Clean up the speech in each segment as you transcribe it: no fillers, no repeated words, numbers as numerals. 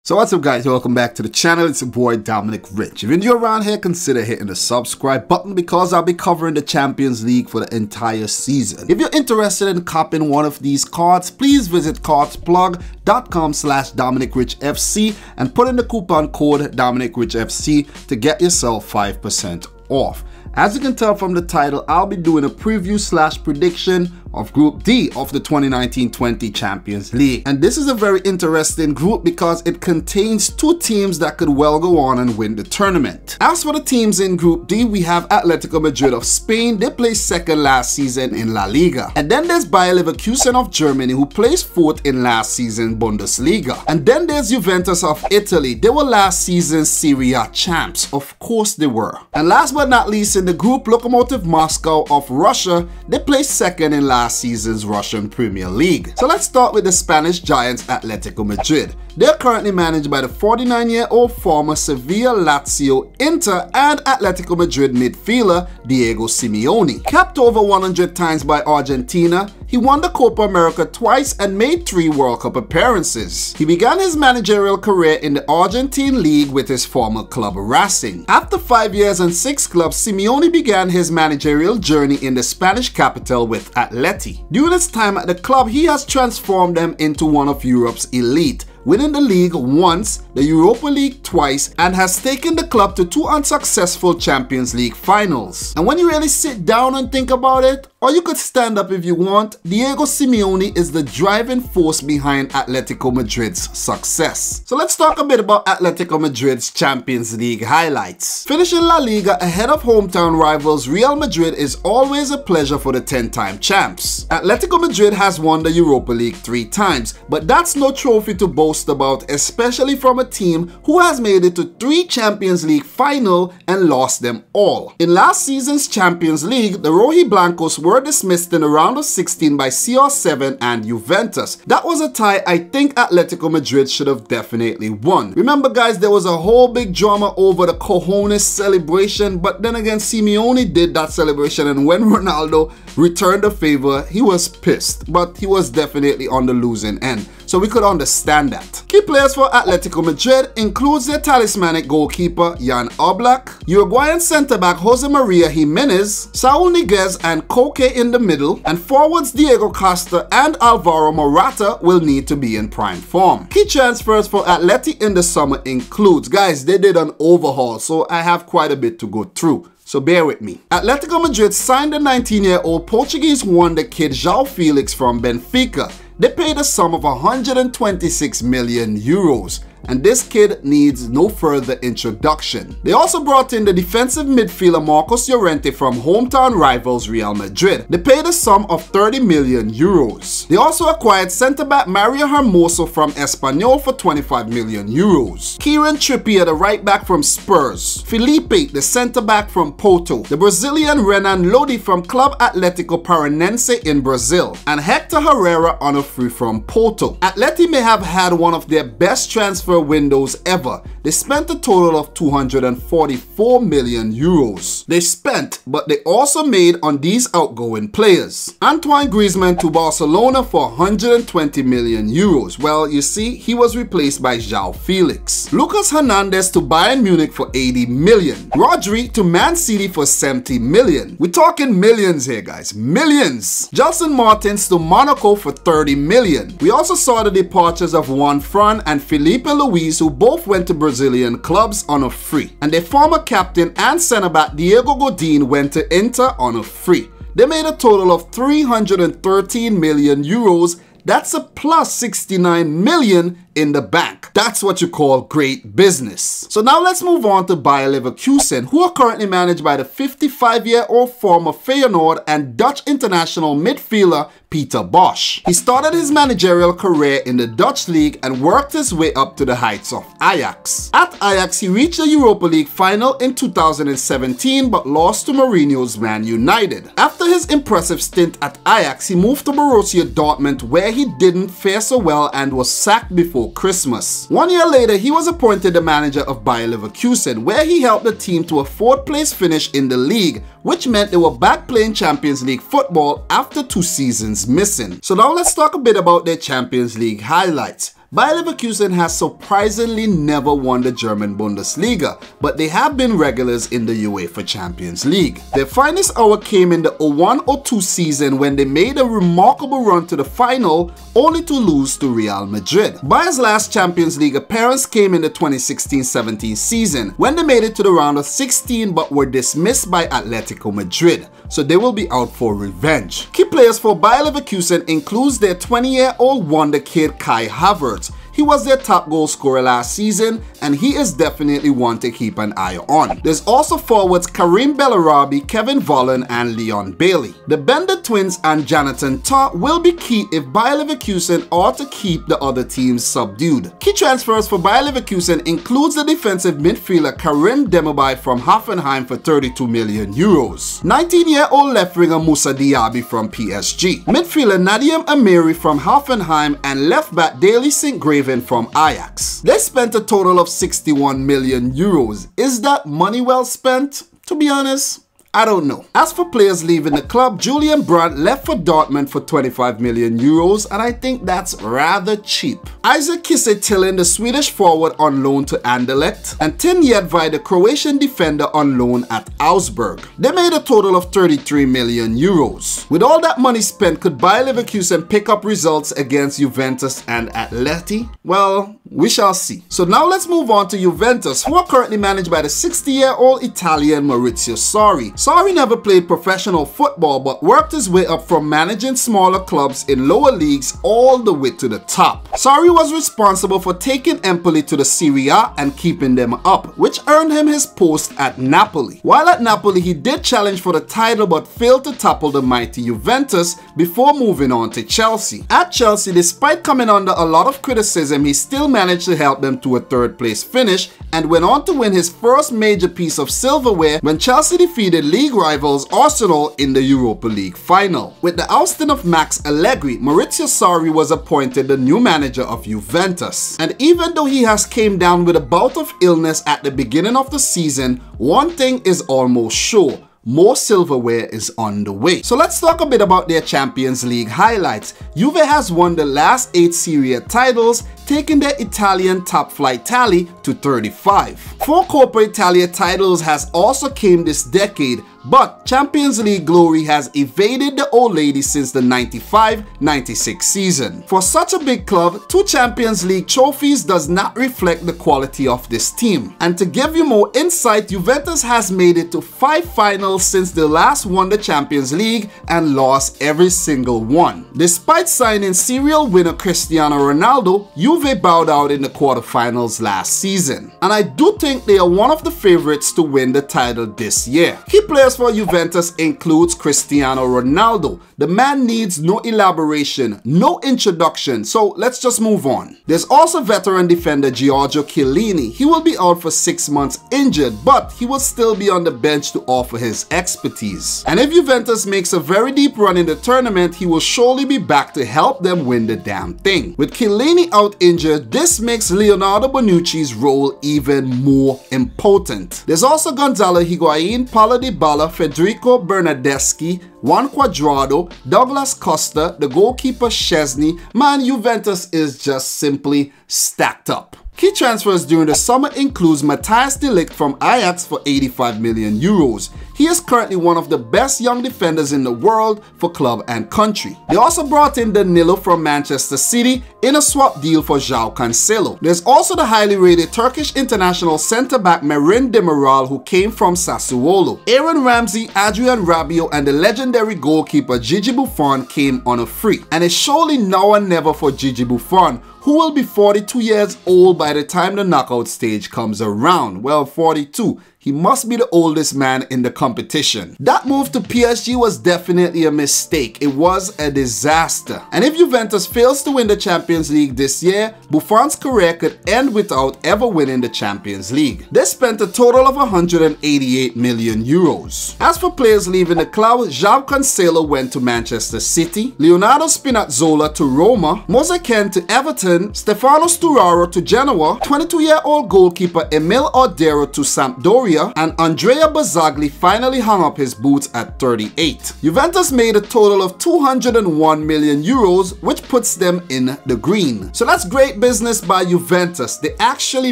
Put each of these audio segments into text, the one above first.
So what's up guys, welcome back to the channel. It's your boy Dominic Rich. If you're new around here, consider hitting the subscribe button because I'll be covering the Champions League for the entire season. If you're interested in copying one of these cards, please visit cardsplug.com/dominicrichfc and put in the coupon code dominicrichfc to get yourself 5% off. As you can tell from the title, I'll be doing a preview/prediction of Group D of the 2019-20 Champions League. And this is a very interesting group because it contains two teams that could well go on and win the tournament. As for the teams in Group D, we have Atletico Madrid of Spain. They placed second last season in La Liga. And then there's Bayer Leverkusen of Germany, who placed fourth in last season Bundesliga. And then there's Juventus of Italy. They were last season's Serie A champs. Of course they were. And last but not least in the group, Lokomotiv Moscow of Russia. They placed second in last season's Russian Premier League. So let's start with the Spanish giants Atletico Madrid. They're currently managed by the 49-year-old former Sevilla, Lazio, Inter, and Atletico Madrid midfielder Diego Simeone. Capped over 100 times by Argentina, he won the Copa America twice and made 3 World Cup appearances. He began his managerial career in the Argentine League with his former club Racing. After 5 years and 6 clubs, Simeone began his managerial journey in the Spanish capital with Atleti. During his time at the club, he has transformed them into one of Europe's elite, winning the league once, the Europa League twice, and has taken the club to 2 unsuccessful Champions League finals. And when you really sit down and think about it, or you could stand up if you want, Diego Simeone is the driving force behind Atletico Madrid's success. So let's talk a bit about Atletico Madrid's Champions League highlights. Finishing La Liga ahead of hometown rivals Real Madrid is always a pleasure for the 10-time champs. Atletico Madrid has won the Europa League 3 times, but that's no trophy to boast about, especially from a team who has made it to 3 Champions League final and lost them all. In last season's Champions League, the Rojiblancos were dismissed in the round of 16 by CR7 and Juventus. That was a tie I think Atletico Madrid should have definitely won. Remember guys, there was a whole big drama over the cojones celebration, but then again Simeone did that celebration, and when Ronaldo returned the favor, he was pissed, but he was definitely on the losing end. So we could understand that. Key players for Atletico Madrid includes their talismanic goalkeeper Jan Oblak, Uruguayan centre-back Jose Maria Jimenez, Saul Niguez and Koke in the middle, and forwards Diego Costa and Alvaro Morata will need to be in prime form. Key transfers for Atleti in the summer includes, guys, they did an overhaul, so I have quite a bit to go through, so bear with me. Atletico Madrid signed the 19-year-old Portuguese wonder kid João Felix from Benfica. They paid a sum of 126 million euros. And this kid needs no further introduction. They also brought in the defensive midfielder Marcos Llorente from hometown rivals Real Madrid. They paid a sum of 30 million euros. They also acquired centre-back Mario Hermoso from Espanyol for 25 million euros. Kieran Trippier, the right-back from Spurs. Felipe, the centre-back from Porto. The Brazilian Renan Lodi from Club Atlético Paranense in Brazil. And Hector Herrera on a free from Porto. Atleti may have had one of their best transfer windows ever. They spent a total of 244 million euros. They spent, but they also made on these outgoing players. Antoine Griezmann to Barcelona for 120 million euros. Well, you see, he was replaced by João Felix. Lucas Hernandez to Bayern Munich for 80 million. Rodri to Man City for 70 million. We're talking millions here, guys. Millions. Gelson Martins to Monaco for 30 million. We also saw the departures of Juan Fran and Felipe Luis, who both went to Brazilian clubs on a free. And their former captain and centre-back Diego Godin went to Inter on a free. They made a total of 313 million euros. That's a plus 69 million in the bank. That's what you call great business. So now let's move on to Bayer Leverkusen, who are currently managed by the 55-year-old former Feyenoord and Dutch international midfielder Peter Bosz. He started his managerial career in the Dutch league and worked his way up to the heights of Ajax. At Ajax, he reached the Europa League final in 2017 but lost to Mourinho's Man United. After his impressive stint at Ajax, he moved to Borussia Dortmund, where he didn't fare so well and was sacked before Christmas. 1 year later, he was appointed the manager of Bayer Leverkusen, where he helped the team to a 4th place finish in the league, which meant they were back playing Champions League football after 2 seasons missing. So now let's talk a bit about their Champions League highlights. Bayer Leverkusen has surprisingly never won the German Bundesliga, but they have been regulars in the UEFA Champions League. Their finest hour came in the 01-02 season when they made a remarkable run to the final, only to lose to Real Madrid. Bayer's last Champions League appearance came in the 2016-17 season, when they made it to the round of 16 but were dismissed by Atletico Madrid, so they will be out for revenge. Key players for Bayer Leverkusen includes their 20-year-old wonder kid Kai Havertz. He was their top goal scorer last season, and he is definitely one to keep an eye on. There's also forwards Karim Bellarabi, Kevin Volland, and Leon Bailey. The Bender twins and Jonathan Tah will be key if Bayer Leverkusen are to keep the other teams subdued. Key transfers for Bayer Leverkusen includes the defensive midfielder Karim Demirbay from Hoffenheim for 32 million euros. 19-year-old left winger Moussa Diaby from PSG. Midfielder Nadim Amiri from Hoffenheim and left back Daley St. Graven from Ajax. They spent a total of 61 million euros. Is that money well spent? To be honest, I don't know. As for players leaving the club, Julian Brandt left for Dortmund for 25 million euros, and I think that's rather cheap. Isaac Kiese Tillin, the Swedish forward, on loan to Anderlecht, and Tin Jedvaj, the Croatian defender, on loan at Augsburg. They made a total of 33 million euros. With all that money spent, could Bayer Leverkusen pick up results against Juventus and Atleti? Well, we shall see. So now let's move on to Juventus, who are currently managed by the 60-year-old Italian Maurizio Sarri. Sarri never played professional football but worked his way up from managing smaller clubs in lower leagues all the way to the top. Sarri was responsible for taking Empoli to the Serie A and keeping them up, which earned him his post at Napoli. While at Napoli, he did challenge for the title but failed to topple the mighty Juventus before moving on to Chelsea. At Chelsea, despite coming under a lot of criticism, he still managed to help them to a third-place finish and went on to win his first major piece of silverware when Chelsea defeated league rivals Arsenal in the Europa League final. With the ousting of Max Allegri, Maurizio Sarri was appointed the new manager of Juventus. And even though he has came down with a bout of illness at the beginning of the season, one thing is almost sure: more silverware is on the way. So let's talk a bit about their Champions League highlights. Juve has won the last 8 Serie A titles, taking their Italian top flight tally to 35. 4 Coppa Italia titles has also came this decade, but Champions League glory has evaded the old lady since the 95-96 season. For such a big club, 2 Champions League trophies does not reflect the quality of this team. And to give you more insight, Juventus has made it to 5 finals since they last won the Champions League and lost every single one. Despite signing serial winner Cristiano Ronaldo, Juve bowed out in the quarterfinals last season. And I do think they are one of the favorites to win the title this year. Key players for Juventus includes Cristiano Ronaldo. The man needs no elaboration, no introduction, so let's just move on. There's also veteran defender Giorgio Chiellini. He will be out for 6 months injured, but he will still be on the bench to offer his expertise. And if Juventus makes a very deep run in the tournament, he will surely be back to help them win the damn thing. With Chiellini out injured, this makes Leonardo Bonucci's role even more important. There's also Gonzalo Higuain, Paulo Dybala, Federico Bernardeschi, Juan Cuadrado, Douglas Costa, the goalkeeper Szczesny. Man, Juventus is just simply stacked up. Key transfers during the summer includes Matthijs de Ligt from Ajax for 85 million euros. He is currently one of the best young defenders in the world for club and country. They also brought in Danilo from Manchester City in a swap deal for João Cancelo. There's also the highly rated Turkish international centre-back Merih Demiral, who came from Sassuolo. Aaron Ramsey, Adrian Rabiot, and the legendary goalkeeper Gigi Buffon came on a free. And it's surely now or never for Gigi Buffon, who will be 42 years old by the time the knockout stage comes around. Well, 42. He must be the oldest man in the competition. That move to PSG was definitely a mistake. It was a disaster. And if Juventus fails to win the Champions League this year, Buffon's career could end without ever winning the Champions League. They spent a total of 188 million euros. As for players leaving the club, João Cancelo went to Manchester City, Leonardo Spinazzola to Roma, Moise Kean to Everton, Stefano Sturaro to Genoa, 22-year-old goalkeeper Emil Ordero to Sampdoria, Calabria, and Andrea Bazzagli finally hung up his boots at 38. Juventus made a total of 201 million euros, which puts them in the green. So that's great business by Juventus. They actually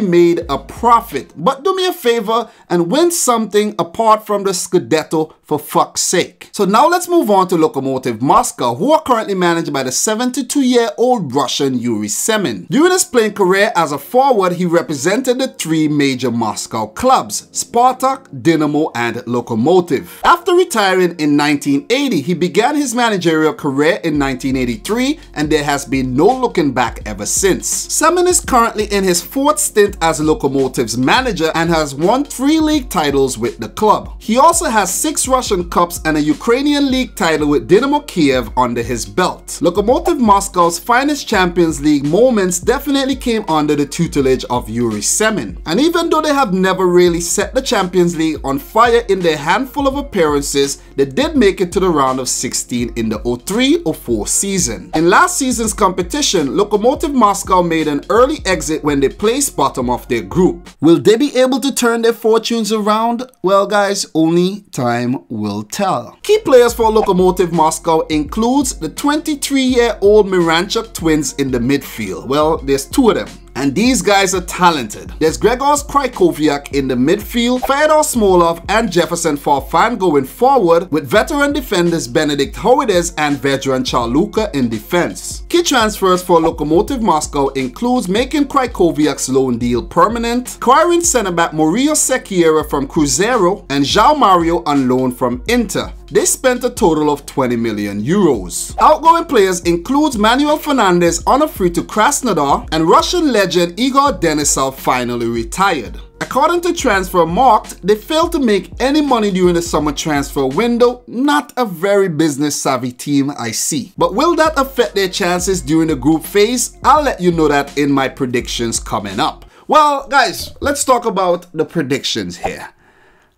made a profit. But do me a favor and win something apart from the Scudetto, for fuck's sake. So now let's move on to Lokomotiv Moscow, who are currently managed by the 72-year-old Russian Yuri Semin. During his playing career as a forward, he represented the three major Moscow clubs, Spartak, Dynamo, and Lokomotiv. After retiring in 1980, he began his managerial career in 1983, and there has been no looking back ever since. Semin is currently in his fourth stint as Lokomotiv's manager and has won 3 league titles with the club. He also has 6 Russian Cups and a Ukrainian League title with Dynamo Kiev under his belt. Lokomotiv Moscow's finest Champions League moments definitely came under the tutelage of Yuri Semin. And even though they have never really set the Champions League on fire in their handful of appearances, they did make it to the round of 16 in the 03-04 season. In last season's competition, Lokomotiv Moscow made an early exit when they placed bottom of their group. Will they be able to turn their fortunes around? Well guys, only time will tell. Key players for Lokomotiv Moscow includes the 23-year-old Miranchuk twins in the midfield. Well, there's 2 of them, and these guys are talented. There's Gregors Krychowiak in the midfield, Fyodor Smolov and Jefferson Farfan going forward, with veteran defenders Benedikt Howides and Vedran Charluka in defense. Key transfers for Lokomotiv Moscow includes making Krychowiak's loan deal permanent, acquiring centre-back Murillo Sequeira from Cruzeiro, and João Mario on loan from Inter. They spent a total of 20 million euros. Outgoing players includes Manuel Fernandez on a free to Krasnodar, and Russian legend Igor Denisov finally retired. According to Transfermarkt, they failed to make any money during the summer transfer window. Not a very business-savvy team, I see. But will that affect their chances during the group phase? I'll let you know that in my predictions coming up. Well, guys, let's talk about the predictions here.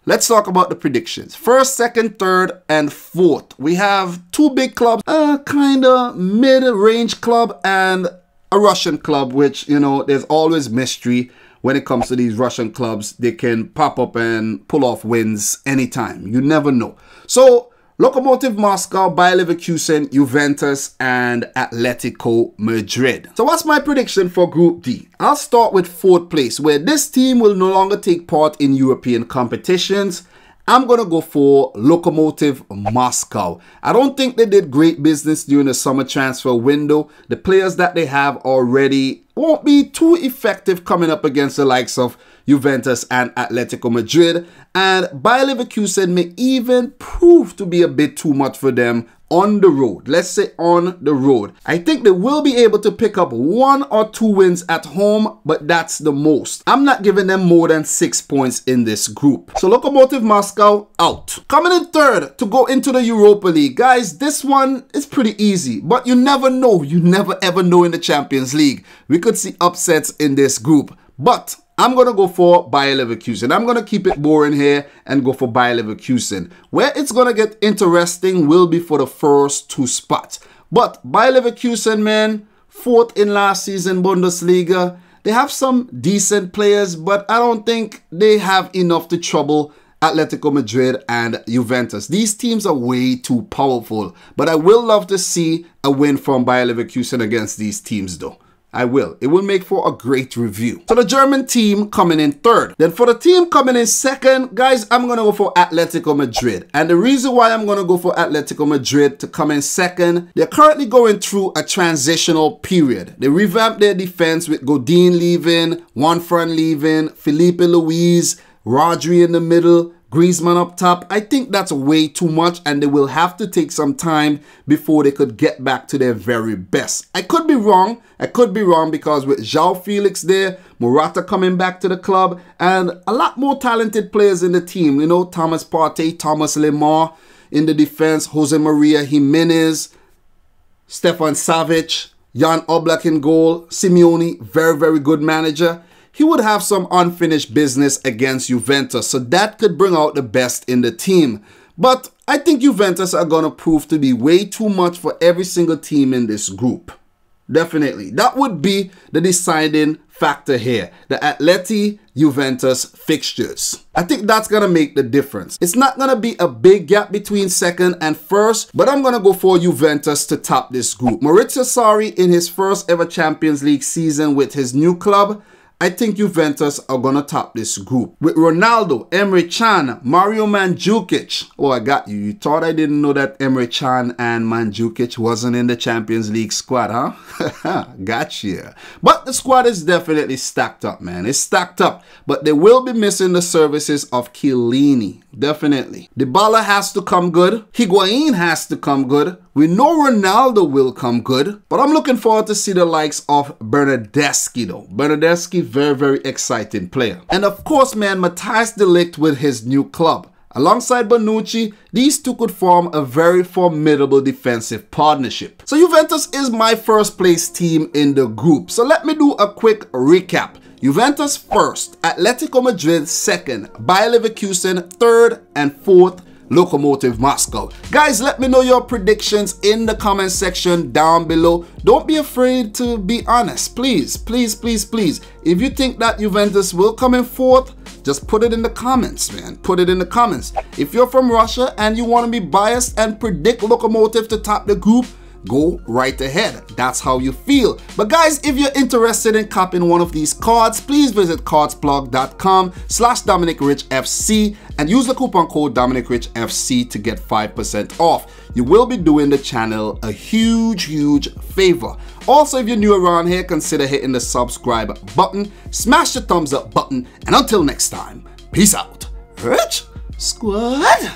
Let's talk about the predictions. First, second, third, and fourth. We have 2 big clubs, a kind of mid-range club and a Russian club, which, you know, there's always mystery when it comes to these Russian clubs. They can pop up and pull off wins anytime. You never know. So, Lokomotiv Moscow, Bayer Leverkusen, Juventus, and Atletico Madrid. So what's my prediction for Group D? I'll start with 4th place, where this team will no longer take part in European competitions. I'm going to go for Lokomotiv Moscow. I don't think they did great business during the summer transfer window. The players that they have already won't be too effective coming up against the likes of Juventus and Atletico Madrid. And Bayer Leverkusen may even prove to be a bit too much for them on the road. Let's say on the road. I think they will be able to pick up 1 or 2 wins at home, but that's the most. I'm not giving them more than 6 points in this group. So Lokomotiv Moscow out. Coming in 3rd to go into the Europa League. Guys, this one is pretty easy, but you never know. You never ever know in the Champions League. We could see upsets in this group, but I'm going to go for Bayer Leverkusen. I'm going to keep it boring here and go for Bayer Leverkusen. Where it's going to get interesting will be for the first 2 spots. But Bayer Leverkusen, man, 4th in last season Bundesliga. They have some decent players, but I don't think they have enough to trouble Atletico Madrid and Juventus. These teams are way too powerful. But I will love to see a win from Bayer Leverkusen against these teams though. I will. It will make for a great review. So the German team coming in 3rd. Then for the team coming in 2nd, guys, I'm going to go for Atletico Madrid. And the reason why I'm going to go for Atletico Madrid to come in 2nd, they're currently going through a transitional period. They revamped their defense with Godin leaving, Juanfran leaving, Felipe Luis, Rodri in the middle, Griezmann up top. I think that's way too much, and they will have to take some time before they could get back to their very best. I could be wrong. I could be wrong because with João Felix there, Morata coming back to the club, and a lot more talented players in the team. You know, Thomas Partey, Thomas Lemar in the defense, Jose Maria Jimenez, Stefan Savic, Jan Oblak in goal, Simeone, very, very good manager. He would have some unfinished business against Juventus, so that could bring out the best in the team. But I think Juventus are going to prove to be way too much for every single team in this group. Definitely. That would be the deciding factor here. The Atleti Juventus fixtures. I think that's going to make the difference. It's not going to be a big gap between second and first, but I'm going to go for Juventus to top this group. Maurizio Sarri in his first ever Champions League season with his new club, I think Juventus are going to top this group. With Ronaldo, Emre Can, Mario Mandzukic. Oh, I got you. You thought I didn't know that Emre Can and Mandzukic wasn't in the Champions League squad, huh? Gotcha. But the squad is definitely stacked up, man. It's stacked up. But they will be missing the services of Chiellini. Definitely. Dybala has to come good. Higuain has to come good. We know Ronaldo will come good, but I'm looking forward to see the likes of Bernardeschi though. Bernardeschi, very, very exciting player. And of course, man, Matthijs de Ligt with his new club. Alongside Bonucci, these two could form a very formidable defensive partnership. So Juventus is my first place team in the group. So let me do a quick recap. Juventus first, Atletico Madrid second, Bayer Leverkusen third, and fourth, Lokomotiv Moscow. Guys, let me know your predictions in the comment section down below. Don't be afraid to be honest. Please, please, please, please. If you think that Juventus will come in fourth, just put it in the comments, man. Put it in the comments. If you're from Russia and you want to be biased and predict Lokomotiv to top the group, go right ahead. That's how you feel. But guys, if you're interested in copying one of these cards, please visit cardsblog.com/dominicrichfc and use the coupon code dominicrichfc to get 5% off. You will be doing the channel a huge favor. Also, if you're new around here, consider hitting the subscribe button, smash the thumbs up button, and until next time, peace out. Rich Squad.